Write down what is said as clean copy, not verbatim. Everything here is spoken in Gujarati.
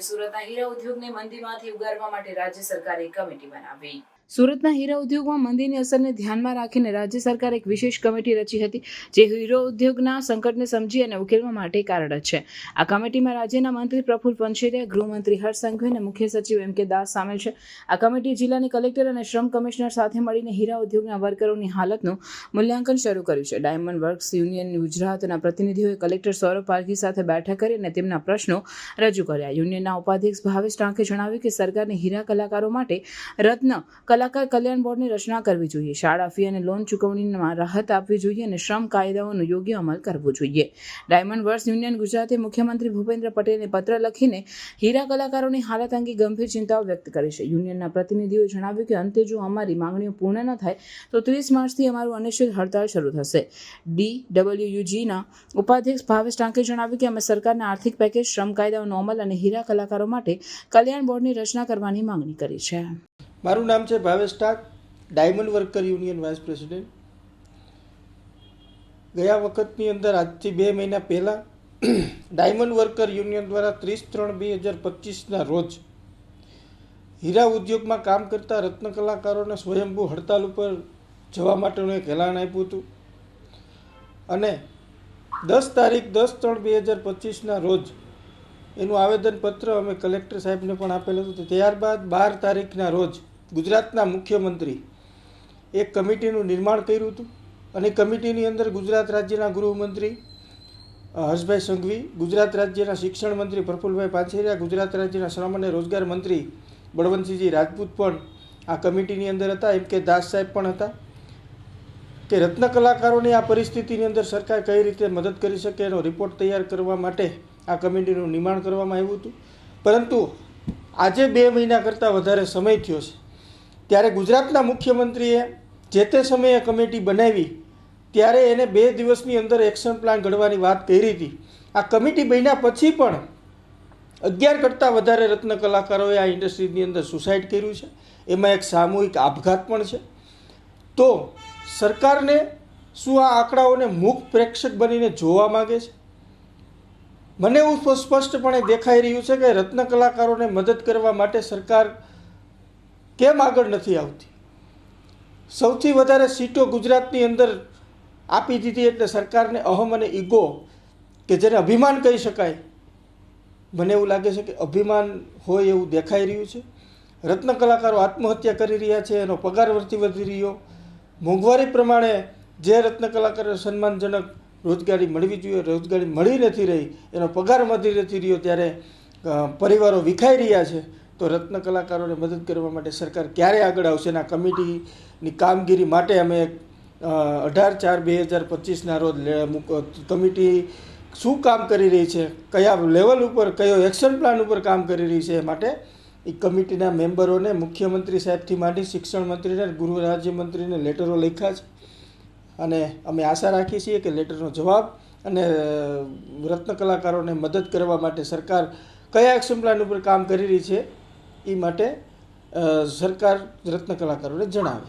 સુરતના હીરા ઉદ્યોગને મંદીમાંથી ઉગારવા માટે રાજ્ય સરકારે કમિટી બનાવી. સુરતના હીરા ઉદ્યોગમાં મંદીની અસરને ધ્યાનમાં રાખીને રાજ્ય સરકારે એક વિશેષ કમિટી રચી હતી, જે હીરા ઉદ્યોગના સંકટને સમજી અને ઉકેલવા માટે કાર્યરત છે. આ કમિટીમાં રાજ્યના મંત્રી પ્રફુલ પનશેરિયા, ગૃહમંત્રી હર્ષ સંઘવી અને મુખ્ય સચિવ M.K. દાસ સામેલ છે. આ કમિટી જિલ્લાની કલેક્ટર અને શ્રમ કમિશનર સાથે મળીને હીરા ઉદ્યોગના વર્કરોની હાલતનું મૂલ્યાંકન શરૂ કર્યું છે. ડાયમંડ વર્ક્સ યુનિયન ગુજરાતના પ્રતિનિધિઓએ કલેક્ટર સૌરભ પારઘી સાથે બેઠક કરી અને તેમના પ્રશ્નો રજૂ કર્યા. યુનિયનના ઉપાધ્યક્ષ ભાવેશ ટાંકે જણાવ્યું કે સરકારને હીરા કલાકારો માટે રત્ન કલાકાર કલ્યાણ બોર્ડની રચના કરવી જોઈએ, શાળા ફી અને લોન ચૂકવણીમાં રાહત આપવી જોઈએ અને શ્રમ કાયદાઓનો યોગ્ય અમલ કરવો જોઈએ. ડાયમંડ વર્ક્સ યુનિયન ગુજરાતે મુખ્યમંત્રી ભૂપેન્દ્ર પટેલને પત્ર લખીને હીરા કલાકારોની હાલત અંગે ગંભીર ચિંતાઓ વ્યક્ત કરી છે. યુનિયનના પ્રતિનિધિઓએ જણાવ્યું કે અંતે જો અમારી માંગણીઓ પૂર્ણ ન થાય તો 30 માર્ચથી અમારું અનિશ્ચિત હડતાળ શરૂ થશે. DWUGના ઉપાધ્યક્ષ ભાવેશ ટાંકે જણાવ્યું કે અમે સરકારના આર્થિક પેકેજ, શ્રમ કાયદાઓનો અમલ અને હીરા કલાકારો માટે કલ્યાણ બોર્ડની રચના કરવાની માંગણી કરી છે. મારું નામ છે Bhavesh Tank, diamond worker union vice president. ગયા વખતની અંદર આજથી 2 મહિના પહેલાં ડાયમંડ વર્કર યુનિયન દ્વારા 30/3/2025ના રોજ હીરા ઉદ્યોગમાં કામ કરતા રત્ન કલાકારોને સ્વયંભૂ હડતાલ ઉપર જવા માટેનું એક એલાન આપ્યું હતું અને 10 તારીખ 10/3/2025ના રોજ એનું આવેદનપત્ર અમે કલેક્ટર સાહેબને પણ આપેલું હતું. ત્યારબાદ 12 તારીખના રોજ ગુજરાતના મુખ્યમંત્રી એક કમિટીનું નિર્માણ કર્યું હતું અને કમિટીની અંદર ગુજરાત રાજ્યના ગૃહમંત્રી હર્ષભાઈ સંઘવી, ગુજરાત રાજ્યના શિક્ષણ મંત્રી પ્રફુલભાઈ પાનસેરિયા, ગુજરાત રાજ્યના શ્રમ અને રોજગાર મંત્રી બળવંતસિંહજી રાજપૂત પણ આ કમિટીની અંદર હતા. M.K. દાસ સાહેબ પણ હતા કે રત્ન કલાકારોની આ પરિસ્થિતિની અંદર સરકાર કઈ રીતે મદદ કરી શકે એનો રિપોર્ટ તૈયાર કરવા માટે આ કમિટીનું નિર્માણ કરવામાં આવ્યું હતું. પરંતુ આજે 2 મહિના કરતાં વધારે સમય થયો છે ત્યારે ગુજરાતના મુખ્યમંત્રીએ જે તે સમયે કમિટી બનાવી ત્યારે એને 2 દિવસની અંદર એક્શન પ્લાન ઘડવાની વાત કરી હતી. આ કમિટી બન્યા પછી પણ 11 કરતાં વધારે રત્ન કલાકારોએ આ ઇન્ડસ્ટ્રીની અંદર સુસાઇડ કર્યું છે. એમાં એક સામૂહિક આપઘાત પણ છે. તો સરકારને શું આ આંકડાઓને મૂક પ્રેક્ષક બનીને જોવા માગે છે? મને એવું સ્પષ્ટપણે દેખાઈ રહ્યું છે કે રત્ન કલાકારોને મદદ કરવા માટે સરકાર કેમ આગળ નથી આવતી. સૌથી વધારે સીટો ગુજરાતની અંદર આપી દીધી એટલે સરકારને અહમ અને ઈગો કે જેને અભિમાન કહી શકાય, મને એવું લાગે છે કે અભિમાન હોય એવું દેખાઈ રહ્યું છે. રત્ન કલાકારો આત્મહત્યા કરી રહ્યા છે, એનો પગાર વધી રહ્યો, મોંઘવારી પ્રમાણે જે રત્ન કલાકારો સન્માનજનક રોજગારી મળવી જોઈએ રોજગારી મળી નથી રહી, એનો પગાર વધી નથી રહ્યો, ત્યારે પરિવારો વિખાઈ રહ્યા છે. તો રત્ન કલાકારોને મદદ કરવા માટે સરકાર ક્યારે આગળ આવશે? એના કમિટીની કામગીરી માટે અમે 18/4/2025ના રોજ કમિટી શું કામ કરી રહી છે, કયા લેવલ ઉપર, કયો એક્શન પ્લાન ઉપર કામ કરી રહી છે, એ માટે એ કમિટીના મેમ્બરોને મુખ્યમંત્રી સાહેબથી માંડી શિક્ષણ મંત્રીને, ગૃહ રાજ્યમંત્રીને લેટરો લખ્યા છે અને અમે આશા રાખીએ છીએ કે લેટરનો જવાબ અને રત્ન કલાકારોને મદદ કરવા માટે સરકાર કયા એક્શન પ્લાન ઉપર કામ કરી રહી છે એ માટે સરકાર રત્ન કલાકારોને જણાવે.